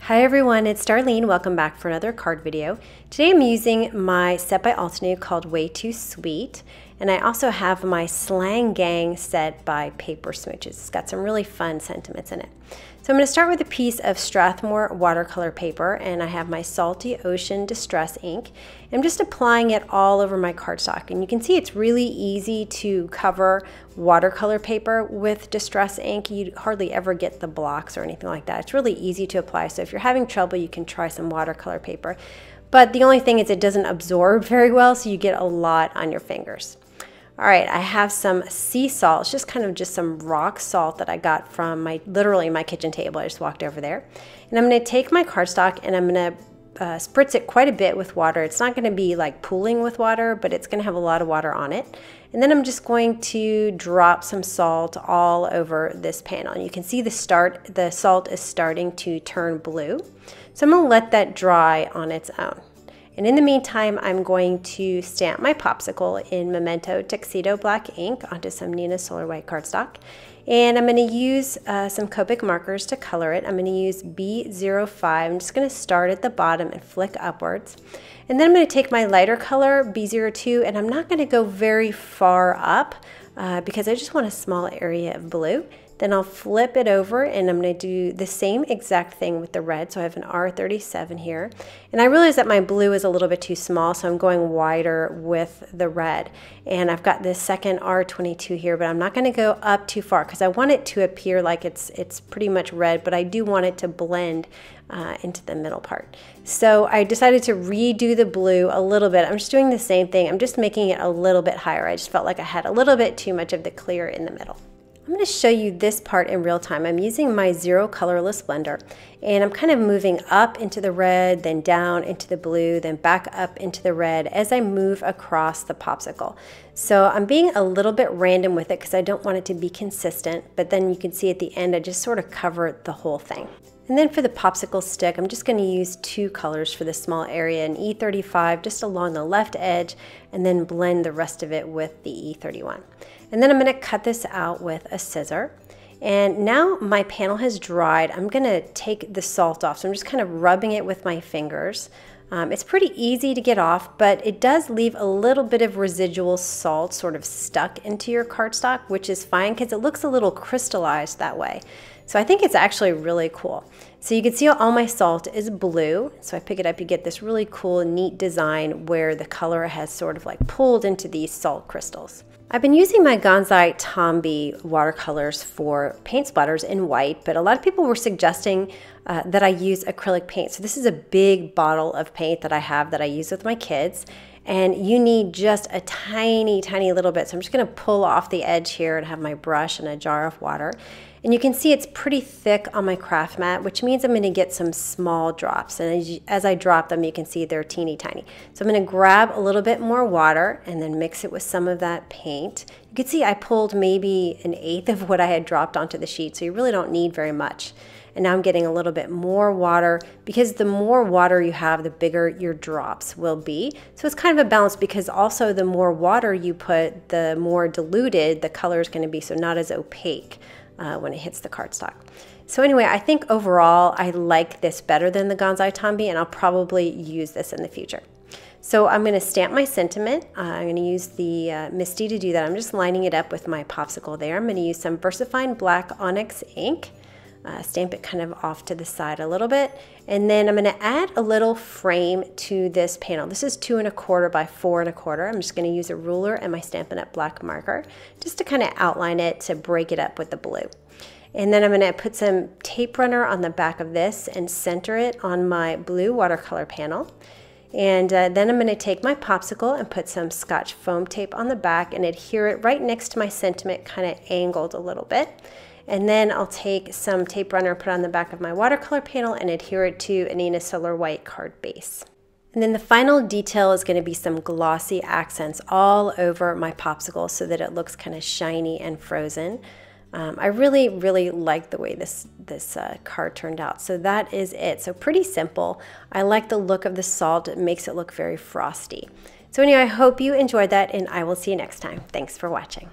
Hi everyone, it's Darlene. Welcome back for another card video. Today I'm using my set by Altenew called Way Too Sweet, and I also have my Slang Gang set by Paper Smooches. It's got some really fun sentiments in it. So I'm going to start with a piece of Strathmore watercolor paper, and I have my Salty Ocean Distress ink. I'm just applying it all over my cardstock, and you can see it's really easy to cover watercolor paper with distress ink. You hardly ever get the blocks or anything like that. It's really easy to apply, so if you're having trouble, you can try some watercolor paper. But the only thing is it doesn't absorb very well, so you get a lot on your fingers. All right, I have some sea salt. It's just kind of just some rock salt that I got from literally my kitchen table. I just walked over there. And I'm gonna take my cardstock and I'm gonna spritz it quite a bit with water. It's not gonna be like pooling with water, but it's gonna have a lot of water on it. And then I'm just going to drop some salt all over this panel. And you can see the salt is starting to turn blue. So I'm gonna let that dry on its own. And in the meantime, I'm going to stamp my popsicle in Memento Tuxedo Black ink onto some Neenah Solar White cardstock. And I'm going to use some Copic markers to color it. I'm going to use B05. I'm just going to start at the bottom and flick upwards. And then I'm going to take my lighter color, B02, and I'm not going to go very far up because I just want a small area of blue. Then I'll flip it over and I'm going to do the same exact thing with the red. So I have an R37 here. And I realize that my blue is a little bit too small, so I'm going wider with the red. And I've got this second R22 here, but I'm not going to go up too far because I want it to appear like it's pretty much red, but I do want it to blend into the middle part. So I decided to redo the blue a little bit. I'm just doing the same thing. I'm just making it a little bit higher. I just felt like I had a little bit too much of the clear in the middle. I'm going to show you this part in real time. I'm using my Zero Colorless blender, and I'm kind of moving up into the red, then down into the blue, then back up into the red as I move across the popsicle. So I'm being a little bit random with it because I don't want it to be consistent, but then you can see at the end I just sort of cover the whole thing. And then for the popsicle stick, I'm just going to use two colors for this small area, an E35 just along the left edge, and then blend the rest of it with the E31. And then I'm going to cut this out with a scissor. And now my panel has dried. I'm going to take the salt off. So I'm just kind of rubbing it with my fingers. It's pretty easy to get off, but it does leave a little bit of residual salt sort of stuck into your cardstock, which is fine because it looks a little crystallized that way. So I think it's actually really cool. So you can see all my salt is blue. So I pick it up, you get this really cool, neat design where the color has sort of like pulled into these salt crystals. I've been using my Gansai Tombi watercolors for paint splatters in white, but a lot of people were suggesting that I use acrylic paint. So this is a big bottle of paint that I have that I use with my kids. And you need just a tiny, tiny little bit. So I'm just gonna pull off the edge here and have my brush and a jar of water. And you can see it's pretty thick on my craft mat, which means I'm gonna get some small drops. And as I drop them, you can see they're teeny tiny. So I'm gonna grab a little bit more water and then mix it with some of that paint. You can see I pulled maybe 1/8 of what I had dropped onto the sheet, so you really don't need very much. And now I'm getting a little bit more water because the more water you have, the bigger your drops will be. So it's kind of a balance because also the more water you put, the more diluted the color is going to be, so not as opaque when it hits the cardstock. So anyway, I think overall I like this better than the Gansai Tombi, and I'll probably use this in the future. So I'm going to stamp my sentiment. I'm going to use the Misty to do that. I'm just lining it up with my popsicle there. I'm going to use some VersaFine Black Onyx ink. Stamp it kind of off to the side a little bit, and then I'm going to add a little frame to this panel. This is 2 1/4 by 4 1/4. I'm just going to use a ruler and my Stampin' Up! Black marker just to kind of outline it to break it up with the blue. And then I'm going to put some tape runner on the back of this and center it on my blue watercolor panel. And then I'm going to take my popsicle and put some Scotch foam tape on the back and adhere it right next to my sentiment, kind of angled a little bit. And then I'll take some tape runner, put on the back of my watercolor panel, and adhere it to a Neenah Solar White card base. And then the final detail is going to be some glossy accents all over my popsicle so that it looks kind of shiny and frozen. I really, really like the way this card turned out. So that is it. So pretty simple. I like the look of the salt. It makes it look very frosty. So anyway, I hope you enjoyed that, and I will see you next time. Thanks for watching.